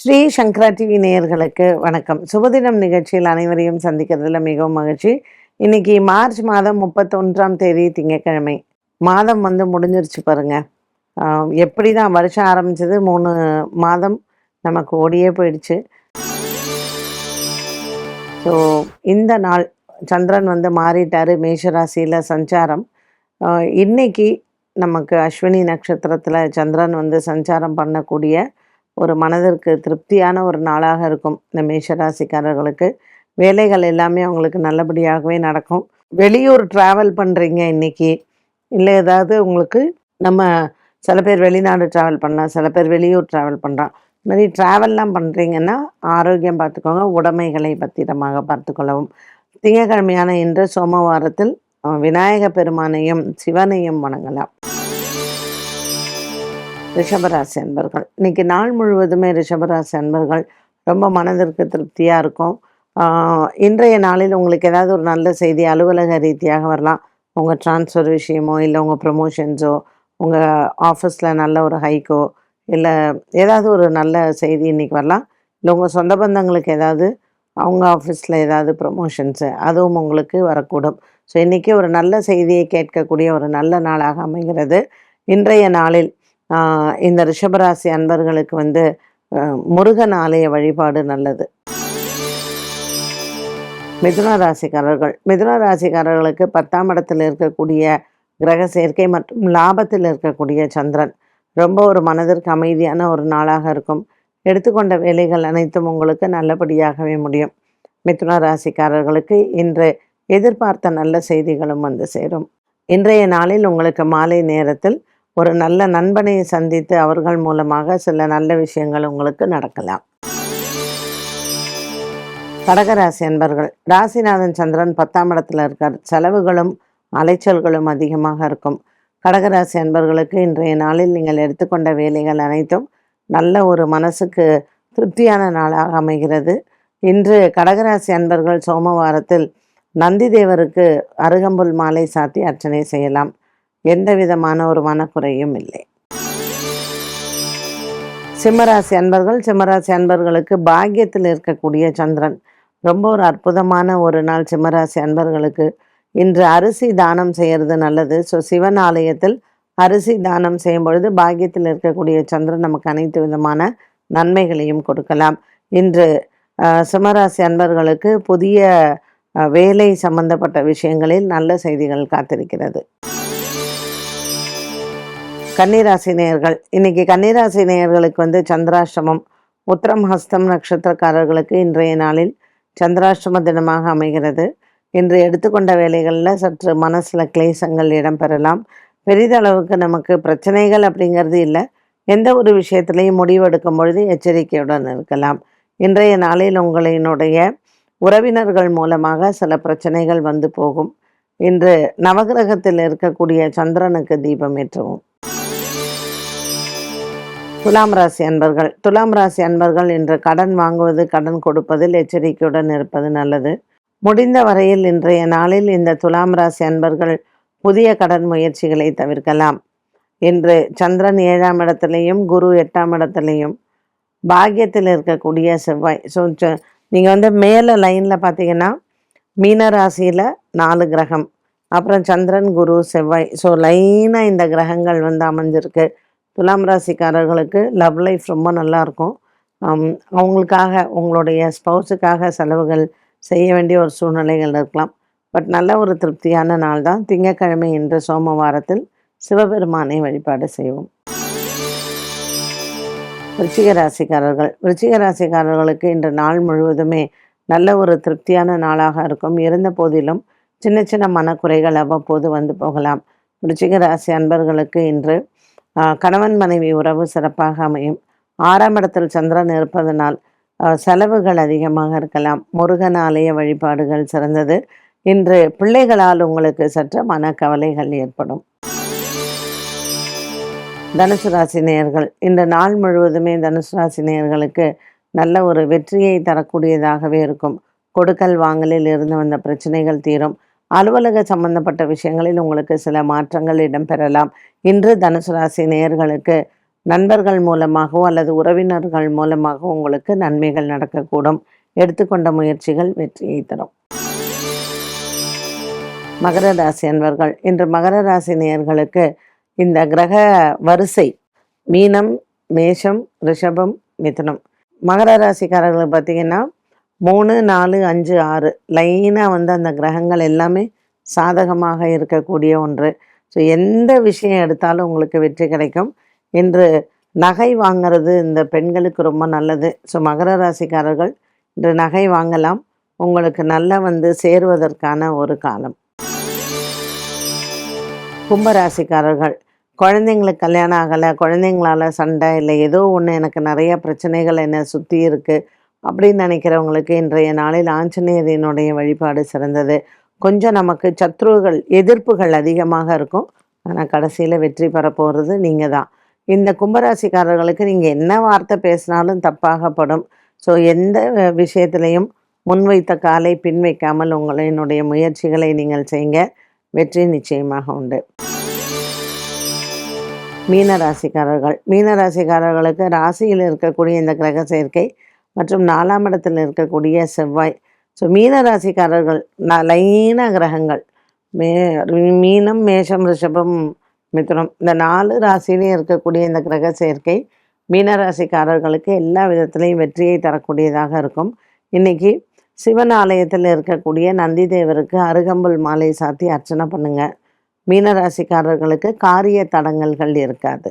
ஸ்ரீ சங்கரா TV நேயர்களுக்கு வணக்கம். சுபதினம் நிகழ்ச்சியில் அனைவரையும் சந்திக்கிறதுல மிகவும் மகிழ்ச்சி. இன்னைக்கு மார்ச் மாதம் 31ஆம் தேதி திங்கட்கிழமை. மாதம் முடிஞ்சிருச்சு பாருங்க. எப்படி தான் வருஷம் ஆரம்பிச்சது, 3 மாதம் நமக்கு ஓடியே போயிடுச்சு. ஸோ இந்த நாள் சந்திரன் மாறிட்டாரு, மேஷராசியில் சஞ்சாரம். இன்னைக்கு நமக்கு அஸ்வினி நட்சத்திரத்தில் சந்திரன் சஞ்சாரம் பண்ணக்கூடிய ஒரு மனதிற்கு திருப்தியான ஒரு நாளாக இருக்கும். இந்த மேஷராசிக்காரர்களுக்கு வேலைகள் எல்லாமே அவங்களுக்கு நல்லபடியாகவே நடக்கும். வெளியூர் ட்ராவல் பண்ணுறீங்க இன்னைக்கு, இல்லை ஏதாவது உங்களுக்கு நம்ம சில பேர் வெளிநாடு ட்ராவல் பண்ணலாம், சில பேர் வெளியூர் ட்ராவல் பண்ணுறான். இந்த மாதிரி ட்ராவல்லாம் பண்ணுறீங்கன்னா ஆரோக்கியம் பார்த்துக்கோங்க, உடைமைகளை பத்திரமாக பார்த்துக்கொள்ளவும். திங்கக்கிழமையான இன்று சோமவாரத்தில் விநாயக பெருமானையும் சிவனையும் வணங்கலாம். ரிஷபராசி அன்பர்கள், இன்னைக்கு நாள் முழுவதுமே ரிஷபராசி அன்பர்கள் ரொம்ப மனதிற்கு திருப்தியாக இருக்கும். இன்றைய நாளில் உங்களுக்கு ஏதாவது ஒரு நல்ல செய்தி அலுவலக ரீதியாக வரலாம். உங்கள் ட்ரான்ஸ்ஃபர் விஷயமோ, இல்லை உங்கள் ப்ரமோஷன்ஸோ, உங்கள் ஆஃபீஸில் நல்ல ஒரு ஹைக்கோ, இல்லை ஏதாவது ஒரு நல்ல செய்தி இன்றைக்கி வரலாம். இல்லை உங்கள் சொந்த பந்தங்களுக்கு ஏதாவது அவங்க ஆஃபீஸில் ஏதாவது ப்ரமோஷன்ஸு அதுவும் உங்களுக்கு வரக்கூடும். ஸோ இன்றைக்கி ஒரு நல்ல செய்தியை கேட்கக்கூடிய ஒரு நல்ல நாளாக அமைகிறது. இன்றைய நாளில் இந்த ரிஷபராசி அன்பர்களுக்கு முருகன் ஆலய வழிபாடு நல்லது. மிதுன ராசிக்காரர்களுக்கு 10ஆம் இடத்தில் இருக்கக்கூடிய கிரக சேர்க்கை மற்றும் லாபத்தில் இருக்கக்கூடிய சந்திரன் ரொம்ப ஒரு மனதிற்கு அமைதியான ஒரு நாளாக இருக்கும். எடுத்துக்கொண்ட வேலைகள் அனைத்தும் உங்களுக்கு நல்லபடியாகவே முடியும். மிதுன ராசிக்காரர்களுக்கு இன்று எதிர்பார்த்த நல்ல செய்திகளும் சேரும். இன்றைய நாளில் உங்களுக்கு மாலை நேரத்தில் ஒரு நல்ல நண்பனை சந்தித்து அவர்கள் மூலமாக சில நல்ல விஷயங்கள் உங்களுக்கு நடக்கலாம். கடகராசி அன்பர்கள், ராசிநாதன் சந்திரன் 10ஆம் இடத்துல இருக்கார். செலவுகளும் அலைச்சல்களும் அதிகமாக இருக்கும். கடகராசி அன்பர்களுக்கு இன்றைய நாளில் நீங்கள் எடுத்துக்கொண்ட வேலைகள் அனைத்தும் நல்ல ஒரு மனசுக்கு திருப்தியான நாளாக அமைகிறது. இன்று கடகராசி அன்பர்கள் சோமவாரத்தில் நந்தி தேவருக்கு அருகம்புல் மாலை சாத்தி அர்ச்சனை செய்யலாம். எந்த விதமான ஒரு மனக்குறையும் இல்லை. சிம்மராசி அன்பர்களுக்கு பாக்கியத்தில் இருக்கக்கூடிய சந்திரன் ரொம்ப ஒரு அற்புதமான ஒரு நாள். சிம்மராசி அன்பர்களுக்கு இன்று அரிசி தானம் செய்கிறது நல்லது. ஸோ சிவன் ஆலயத்தில் அரிசி தானம் செய்யும் பொழுது பாக்கியத்தில் இருக்கக்கூடிய சந்திரன் நமக்கு அனைத்து விதமான நன்மைகளையும் கொடுக்கலாம். இன்று சிம்மராசி அன்பர்களுக்கு புதிய வேலை சம்பந்தப்பட்ட விஷயங்களில் நல்ல செய்திகள் காத்திருக்கிறது. கன்னிராசி நேயர்கள், இன்னைக்கு கன்னிராசி நேயர்களுக்கு சந்திராஷ்டமம். உத்திரம் ஹஸ்தம் நட்சத்திரக்காரர்களுக்கு இன்றைய நாளில் சந்திராஷ்டம தினமாக அமைகிறது. இன்று எடுத்துக்கொண்ட வேலைகளில் சற்று மனசில் கிளேசங்கள் இடம்பெறலாம். பெரிதளவுக்கு நமக்கு பிரச்சனைகள் அப்படிங்கிறது இல்லை. எந்த ஒரு விஷயத்திலையும் முடிவெடுக்கும் பொழுது எச்சரிக்கையுடன் இருக்கலாம். இன்றைய நாளில் உங்களினுடைய உறவினர்கள் மூலமாக சில பிரச்சனைகள் போகும். இன்று நவகிரகத்தில் இருக்கக்கூடிய சந்திரனுக்கு தீபம் ஏற்றவும். துலாம் ராசி அன்பர்கள் இன்று கடன் வாங்குவது, கடன் கொடுப்பதில் எச்சரிக்கையுடன் இருப்பது நல்லது. முடிந்த வரையில் இன்றைய நாளில் இந்த துலாம் ராசி அன்பர்கள் புதிய கடன் முயற்சிகளை தவிர்க்கலாம். இன்று சந்திரன் 7ஆம் இடத்துலையும் குரு 8ஆம் இடத்துலையும் பாக்கியத்தில் இருக்கக்கூடிய செவ்வாய். ஸோ நீங்கள் மேலே லைனில் பார்த்தீங்கன்னா மீன ராசியில் 4 கிரகம், அப்புறம் சந்திரன் குரு செவ்வாய். ஸோ லைனாக இந்த கிரகங்கள் அமைஞ்சிருக்கு. துலாம் ராசிக்காரர்களுக்கு லவ் லைஃப் ரொம்ப நல்லாயிருக்கும். அவங்களுக்காக, உங்களுடைய ஸ்பௌஸுக்காக செலவுகள் செய்ய வேண்டிய ஒரு சூழ்நிலைகள் இருக்கலாம். பட் நல்ல ஒரு திருப்தியான நாள் தான். திங்கட்கிழமை இன்று சோமவாரத்தில் சிவபெருமானை வழிபாடு செய்வோம். விருச்சிக ராசிக்காரர்களுக்கு இன்று நாள் முழுவதுமே நல்ல ஒரு திருப்தியான நாளாக இருக்கும். இருந்த போதிலும் சின்ன சின்ன மனக்குறைகள் அவ்வப்போது போகலாம். விருச்சிக ராசி அன்பர்களுக்கு இன்று கணவன் மனைவி உறவு சிறப்பாக அமையும். 6ஆம் இடத்தில் சந்திரன் இருப்பதனால் செலவுகள் அதிகமாக இருக்கலாம். முருகன் ஆலய வழிபாடுகள் சிறந்தது. இன்று பிள்ளைகளால் உங்களுக்கு சற்று மனக்கவலைகள் ஏற்படும். தனுசு ராசி நேயர்கள், இந்த நாள் முழுவதுமே தனுசு ராசி நேயர்களுக்கு நல்ல ஒரு வெற்றியை தரக்கூடியதாகவே இருக்கும். கொடுக்கல் வாங்கலில் இருந்து வந்த பிரச்சனைகள் தீரும். அலுவலக சம்பந்தப்பட்ட விஷயங்களில் உங்களுக்கு சில மாற்றங்கள் இடம்பெறலாம். இன்று தனுசு ராசி நேயர்களுக்கு நண்பர்கள் மூலமாகவோ அல்லது உறவினர்கள் மூலமாகவோ உங்களுக்கு நன்மைகள் நடக்கக்கூடும். எடுத்துக்கொண்ட முயற்சிகள் வெற்றியை தரும். மகர ராசி அன்பர்கள், இன்று மகர ராசி நேயர்களுக்கு இந்த கிரக வரிசை மீனம், மேஷம், ரிஷபம், மிதுனம். மகர ராசிக்காரர்கள் பார்த்தீங்கன்னா 3, 4, 5, 6 லைனாக அந்த கிரகங்கள் எல்லாமே சாதகமாக இருக்கக்கூடிய ஒன்று. ஸோ எந்த விஷயம் எடுத்தாலும் உங்களுக்கு வெற்றி கிடைக்கும். இன்று நகை வாங்கிறது இந்த பெண்களுக்கு ரொம்ப நல்லது. ஸோ மகர ராசிக்காரர்கள் இன்று நகை வாங்கலாம். உங்களுக்கு நல்ல சேருவதற்கான ஒரு காலம். கும்பராசிக்காரர்கள், குழந்தைங்களுக்கு கல்யாணம் ஆகலை, குழந்தைங்களால் சண்டை, இல்லை ஏதோ ஒன்று எனக்கு நிறைய பிரச்சனைகள் என்னை சுற்றி இருக்குது அப்படின்னு நினைக்கிறவங்களுக்கு இன்றைய நாளில் ஆஞ்சநேயரினுடைய வழிபாடு சிறந்தது. கொஞ்சம் நமக்கு சத்ருகள், எதிர்ப்புகள் அதிகமாக இருக்கும். ஆனால் கடைசியில் வெற்றி பெற போகிறது நீங்கள் தான். இந்த கும்பராசிக்காரர்களுக்கு நீங்கள் என்ன வார்த்தை பேசினாலும் தப்பாகப்படும். ஸோ எந்த விஷயத்திலையும் முன்வைத்த காலை பின் வைக்காமல் உங்களினுடைய முயற்சிகளை நீங்கள் செய்யுங்க. வெற்றி நிச்சயமாக உண்டு. மீனராசிக்காரர்கள், மீனராசிக்காரர்களுக்கு ராசியில் இருக்கக்கூடிய இந்த கிரக சேர்க்கை மற்றும் 4ஆம் இடத்தில் இருக்கக்கூடிய செவ்வாய். ஸோ மீனராசிக்காரர்கள் லைன கிரகங்கள் மீனம், மேஷம், ரிஷபம், மிதுனம் இந்த 4 ராசியிலையும் இருக்கக்கூடிய இந்த கிரக சேர்க்கை மீனராசிக்காரர்களுக்கு எல்லா விதத்திலையும் வெற்றியை தரக்கூடியதாக இருக்கும். இன்றைக்கி சிவன் ஆலயத்தில் இருக்கக்கூடிய நந்தி தேவருக்கு அருகம்புல் மாலை சாத்தி அர்ச்சனை பண்ணுங்க. மீனராசிக்காரர்களுக்கு காரிய தடங்கல்கள் இருக்காது.